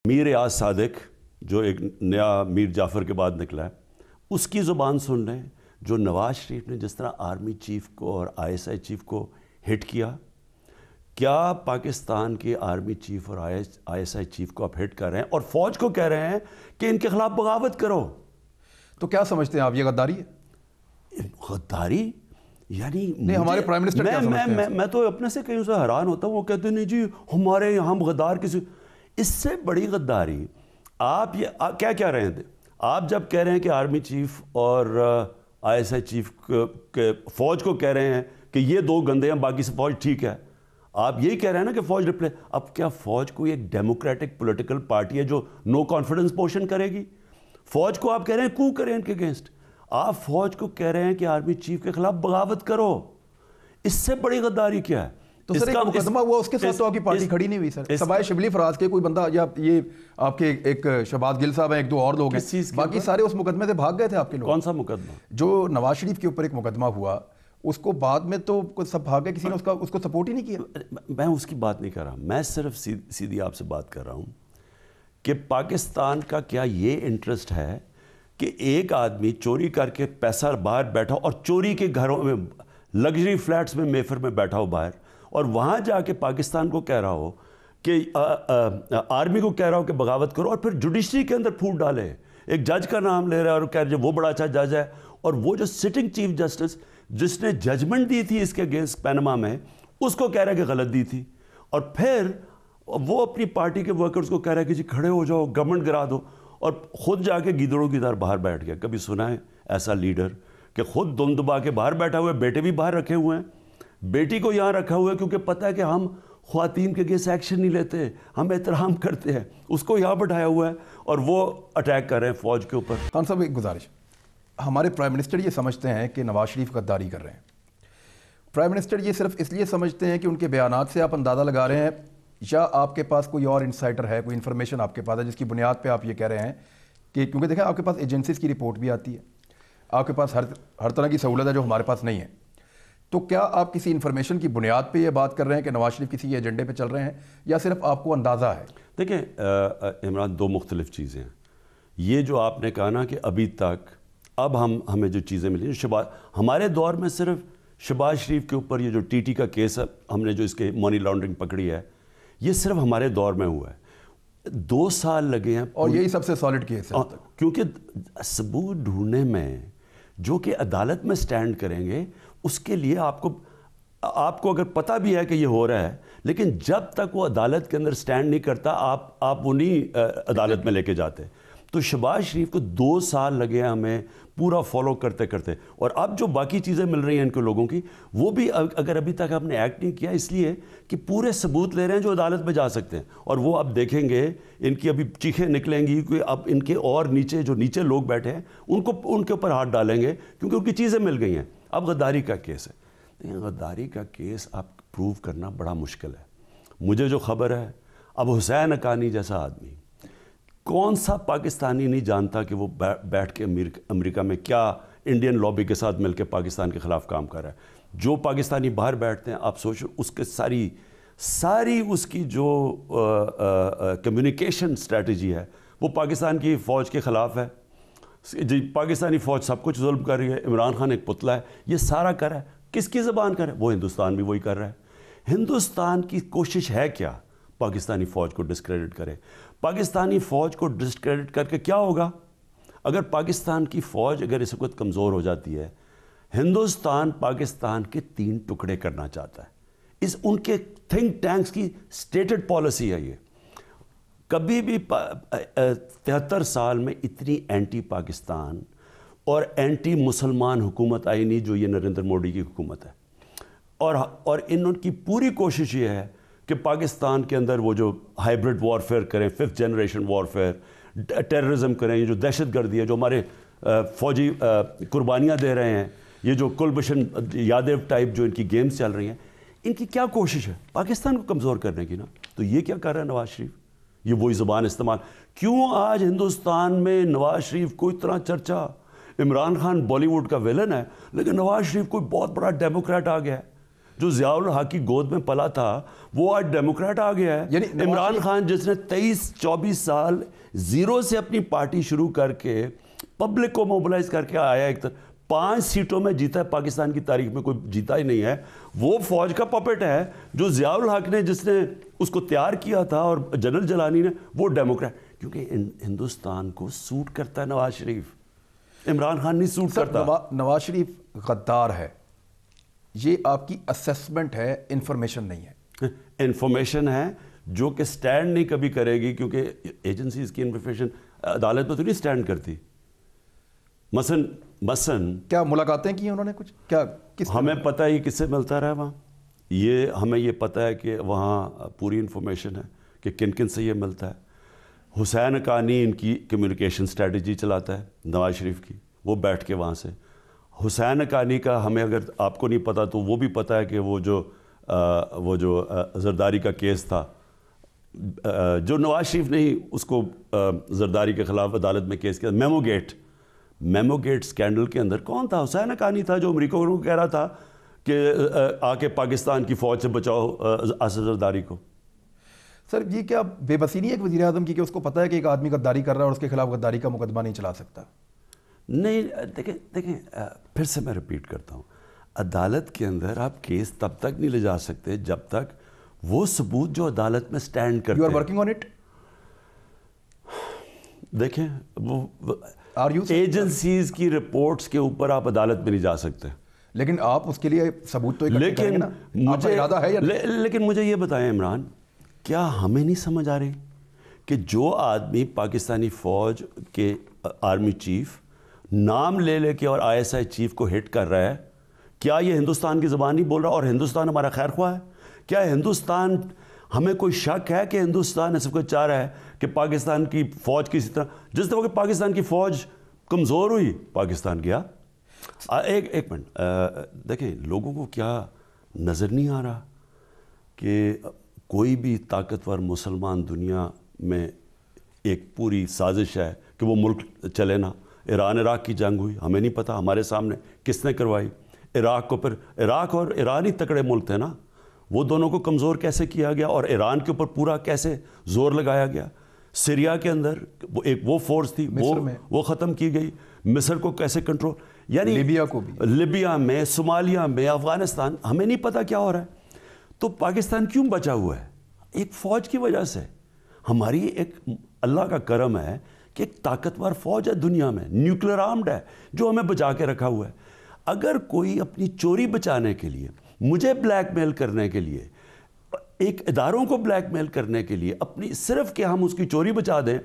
میر ایاز صادق جو ایک نیا میر جعفر کے بعد نکلا ہے، اس کی زبان سن رہے ہیں جو نواز شریف نے جس طرح آرمی چیف کو اور آئی ایس آئی چیف کو ہٹ کیا. کیا پاکستان کے آرمی چیف اور آئی ایس آئی چیف کو آپ ہٹ کر رہے ہیں اور فوج کو کہہ رہے ہیں کہ ان کے خلاف بغاوت کرو؟ تو کیا سمجھتے ہیں آپ، یہ غداری ہے؟ غداری یعنی نہیں، ہمارے پرائم منسٹر کیا سمجھتے ہیں؟ میں تو اپنے سے کہیں سے حیران ہوتا ہوں. وہ کہتے ہیں نہیں جی ہمارے یہاں ہم غدار کسی. اس سے بڑی غداری آپ یہ کیا کہہ رہے ہیں؟ آپ جب کہہ رہے ہیں کہ آرمی چیف اور آئی ایس آئی چیف کے فوج کو کہہ رہے ہیں کہ یہ دو گندے ہیں باقی سے فوج ٹھیک ہے، آپ یہی کہہ رہے ہیں نا کہ فوج ریپلے. اب کیا فوج کوئی ایک ڈیموکریٹک پولیٹیکل پارٹی ہے جو نو کانفیڈنس موشن کرے گی؟ فوج کو آپ کہہ رہے ہیں کو کریں ان کے اگینسٹ. آپ فوج کو کہہ رہے ہیں کہ آرمی چیف کے خلاف بغاوت کرو. اس سے بڑی غداری کیا ہے؟ تو سر ایک مقدمہ ہوا، اس کے ساتھ تو آپ کی پارٹی کھڑی نہیں ہوئی سر. سوائے شبلی فراز کے کوئی بندہ، یا یہ آپ کے ایک شہباز گل صاحب ہیں، ایک دو اور لوگ ہیں، باقی سارے اس مقدمے سے بھاگ گئے تھے آپ کے لوگ. کون سا مقدمہ؟ جو نواز شریف کے اوپر ایک مقدمہ ہوا، اس کو بعد میں تو سب بھاگ گئے، کسی نے اس کو سپورٹ ہی نہیں کیا. میں اس کی بات نہیں کر رہا، میں صرف سیدھی آپ سے بات کر رہا ہوں کہ پاکستان کا کیا یہ انٹرسٹ ہے کہ ایک آدمی چوری کر کے پیسہ باہر بیٹھا اور چوری کے گھروں میں لگژری فلیٹس میں میفر میں بیٹھا ہو باہر، اور وہاں جا کے پاکستان کو کہہ رہا ہو کہ آرمی کو کہہ رہا ہو کہ بغاوت کرو، اور پھر جوڈیشری کے اندر پھوٹ ڈالے. ایک جج کا نام لے رہا ہے اور کہہ رہے وہ بڑا اچھا جج ہے، اور وہ جو سٹنگ چیف جسٹس جس نے ججمنٹ دی تھی اس کے اگینسٹ پینما میں، اس کو کہہ رہا ہے کہ غلط دی تھی. اور پھر وہ اپنی پارٹی کے ورکرز کو کہہ رہا ہے کہ جی کھڑے ہو جاؤ، گورنمنٹ گرا دو، اور خود جا کے گیدڑوں کی طرح باہر بیٹھ گیا. کبھی سنا ہے ایسا لیڈر کہ خود دم دبا کے باہر بیٹھا ہوا ہے؟ بیٹے بھی باہر رکھے ہوئے ہیں، بیٹی کو یہاں رکھا ہوا ہے کیونکہ پتہ ہے کہ ہم خواتین کے اگینسٹ ایکشن نہیں لیتے، ہم احترام کرتے ہیں. اس کو یہاں بٹھایا ہوا ہے اور وہ اٹیک کر رہے ہیں فوج کے اوپر. خان صاحب ایک گزارش، ہمارے پرائم منسٹر یہ سمجھتے ہیں کہ نواز شریف غداری کر رہے ہیں. پرائم منسٹر یہ صرف اس لیے سمجھتے ہیں کہ ان کے بیانات سے آپ اندازہ لگا رہے ہیں، یا آپ کے پاس کوئی اور انسائٹر ہے، کوئی انفارمیشن آپ کے پاس ہے جس کی بنیاد پہ آپ یہ کہہ رہے ہیں کہ کیونکہ دیکھیں آپ کے پاس ایجنسیز کی رپورٹ بھی آتی ہے، آپ کے پاس ہر طرح کی سہولت ہے جو ہمارے پاس نہیں ہے. تو کیا آپ کسی انفارمیشن کی بنیاد پہ یہ بات کر رہے ہیں کہ نواز شریف کسی ایجنڈے پہ چل رہے ہیں، یا صرف آپ کو اندازہ ہے؟ دیکھیں عمران، دو مختلف چیزیں ہیں. یہ جو آپ نے کہا نا کہ ابھی تک اب ہمیں جو چیزیں ملی، ہمارے دور میں صرف شہباز شریف کے اوپر یہ جو ٹی ٹی کا کیس ہے، ہم نے جو اس کے منی لانڈرنگ پکڑی ہے، یہ صرف ہمارے دور میں ہوا ہے. 2 سال لگے ہیں، اور یہی سب سے سالڈ کیس ہے، کیونکہ ثبوت ڈھونڈنے میں جو کہ عدالت میں سٹینڈ کریں گے، اس کے لیے آپ کو اگر پتہ بھی ہے کہ یہ ہو رہا ہے، لیکن جب تک وہ عدالت کے اندر سٹینڈ نہیں کرتا آپ وہ نہیں عدالت میں لے کے جاتے. تو شہباز شریف کو 2 سال لگے ہیں ہمیں پورا فالو کرتے کرتے. اور اب جو باقی چیزیں مل رہی ہیں ان کے لوگوں کی، وہ بھی اگر ابھی تک ہم نے ایکٹ نہیں کیا، اس لیے کہ پورے ثبوت لے رہے ہیں جو عدالت میں جا سکتے ہیں. اور وہ اب دیکھیں گے، ان کی ابھی چیخیں نکلیں گی کہ اب ان کے اور نیچے لوگ بیٹھے ہیں ان کے اوپر ہاتھ ڈالیں گے کیونکہ ان کی چیزیں مل گئی ہیں. اب غداری کا کیس ہے. غداری کا کیس آپ پروو کرنا بڑا مشکل ہے. مجھے جو خبر ہے، اب حسین حقانی جیسا آدمی، کون سا پاکستانی نہیں جانتا کہ وہ بیٹھ کے امریکہ میں کیا انڈین لابی کے ساتھ مل کے پاکستان کے خلاف کام کر رہا ہے. جو پاکستانی باہر بیٹھتے ہیں، آپ سوچو اس کے ساری اس کی جو کمیونیکیشن اسٹریٹجی ہے وہ پاکستان کی فوج کے خلاف ہے. جی پاکستانی فوج سب کچھ ظلم کر رہی ہے، عمران خان ایک پتلا ہے، یہ سارا کر رہا ہے. کس کی زبان کر رہا ہے؟ وہ ہندوستان بھی وہی کر رہا ہے. ہندوستان کی کوشش ہے کیا؟ پاکستانی فوج کو ڈسکریڈٹ کرے. پاکستانی فوج کو ڈسکریڈٹ کر کے کیا ہوگا؟ اگر پاکستان کی فوج اگر اس وقت کمزور ہو جاتی ہے، ہندوستان پاکستان کے 3 ٹکڑے کرنا چاہتا ہے. ان کے تھنک ٹینکس کی سٹیٹڈ پالیسی ہے یہ. کبھی بھی 73 سال میں اتنی اینٹی پاکستان اور اینٹی مسلمان حکومت آئی نہیں جو یہ نریندر مودی کی حکومت ہے. اور ان کی پوری کوشش یہ ہے کہ پاکستان کے اندر وہ جو ہائیبرڈ وارفیئر کریں، 5th جنریشن وارفیئر، ٹیررزم کریں، یہ جو دہشت گردی ہے، جو ہمارے فوجی قربانیاں دے رہے ہیں، یہ جو کلبھوشن یادو ٹائپ جو ان کی گیمز چل رہی ہیں، ان کی کیا کوشش ہے؟ پاکستان کو کمزور کرنے کی نا. تو یہ کیا کر رہا ہے نواز شریف؟ یہ وہی زبان استعمال. کیوں آج ہندوستان میں نواز شریف کو اتنا چرچا؟ عمران خان بالی ووڈ کا ویلن ہے، لیکن نواز شریف کوئی بہت بڑا ڈیموکریٹ آ گیا ہے. جو ضیاء الحق کی گود میں پلا تھا وہ آج ڈیموکریٹ آ گیا ہے. یعنی عمران خان جس نے 23-24 سال زیرو سے اپنی پارٹی شروع کر کے پبلک کو موبلائز کر کے آیا, ایک 5 سیٹوں میں جیتا ہے, پاکستان کی تاریخ میں کوئی جیتا ہی نہیں ہے. وہ فوج کا پپٹ ہے جو ضیاء الحق نے جس نے اس کو تیار کیا تھا, اور جنرل جلانی نے, وہ ڈیموکریٹ. کیونکہ ہندوستان کو سوٹ کرتا ہے نواز شریف, عمران خان نہیں سوٹ کرتا. نواز شریف غدار ہے, یہ آپ کی اسیسمنٹ ہے, انفارمیشن نہیں ہے. انفارمیشن ہے جو کہ سٹینڈ نہیں کبھی کرے گی, کیونکہ ایجنسیز کی انفارمیشن عدالت میں تو نہیں سٹینڈ کرتی. مثلاً کیا ملاقاتیں کی ہیں انہوں نے کچھ؟ کیا کس ہمیں پتہ ہے یہ کس سے ملتا رہا وہاں, یہ ہمیں یہ پتہ ہے کہ وہاں پوری انفارمیشن ہے کہ کن کن سے یہ ملتا ہے. حسین حقانی ان کی کمیونیکیشن اسٹریٹجی چلاتا ہے نواز شریف کی, وہ بیٹھ کے وہاں سے. حسین حقانی کا ہمیں اگر آپ کو نہیں پتہ تو وہ بھی پتہ ہے کہ وہ جو زرداری کا کیس تھا, جو نواز شریف نے ہی اس کو زرداری کے خلاف عدالت میں کیس کیا, میمو گیٹ سکینڈل کے اندر کون تھا؟ حسین حقانی تھا, جو امریکہ کو کہہ رہا تھا کہ آ کے پاکستان کی فوج سے بچاؤ اسد زرداری کو. سر یہ کیا بے بسی نہیں ہے ایک وزیر اعظم کی کہ اس کو پتہ ہے کہ ایک آدمی غداری کر رہا ہے اور اس کے خلاف غداری کا مقدمہ نہیں چلا سکتا؟ نہیں, دیکھیں پھر سے میں ریپیٹ کرتا ہوں, عدالت کے اندر آپ کیس تب تک نہیں لے جا سکتے جب تک وہ ثبوت جو عدالت میں سٹینڈ کرتے ہیں. You are working on it. دیکھیں وہ ایجنسیز کی رپورٹس کے اوپر آپ عدالت میں نہیں جا سکتے, لیکن آپ اس کے لیے ثبوت تو اکٹھے کریں گے نا. آپ کا ارادہ ہے یا نہیں؟ لیکن مجھے یہ بتائیں عمران, کیا ہمیں نہیں سمجھ آ رہی کہ جو آدمی پاکستانی فوج کے آرمی چیف نام لے کے اور ISI چیف کو ہٹ کر رہا ہے, کیا یہ ہندوستان کی زبان نہیں بول رہا اور ہندوستان ہمارا خیر خواہ ہے؟ کیا ہندوستان, ہمیں کوئی شک ہے کہ ہندوستان ایسا کوئی چاہ رہا ہے کہ پاکستان کی فوج کسی طرح, جس طرح کہ پاکستان کی فوج کمزور ہوئی پاکستان گیا. ایک منٹ دیکھیں, لوگوں کو کیا نظر نہیں آ رہا کہ کوئی بھی طاقتور مسلمان دنیا میں ایک پوری سازش ہے کہ وہ ملک چلے نا. ایران عراق کی جنگ ہوئی, ہمیں نہیں پتہ ہمارے سامنے کس نے کروائی. عراق کو پھر عراق اور ایران ہی تکڑے ملک تھے نا, وہ دونوں کو کمزور کیسے کیا گیا اور ایران کے اوپر پورا کیسے زور لگایا گیا. سیریا کے اندر وہ فورس تھی وہ ختم کی گئی. مصر کو کیسے کنٹرول, یعنی لیبیا کو بھی, لیبیا میں, صومالیہ میں, افغانستان, ہمیں نہیں پتہ کیا ہو رہا ہے. تو پاکستان کیوں بچا ہوا ہے؟ ایک فوج کی وجہ سے. ہماری ایک اللہ کا کرم ہے کہ ایک طاقتور فوج ہے دنیا میں, نیوکلیر آرمڈ ہے, جو ہمیں بچا کے رکھا ہوا ہے. اگر کوئی اپنی چوری بچانے کے لیے, مجھے بلیک میل کرنے کے لیے, ایک اداروں کو بلیک میل کرنے کے لیے, اپنی صرف کہ ہم اس کی چوری بچا دیں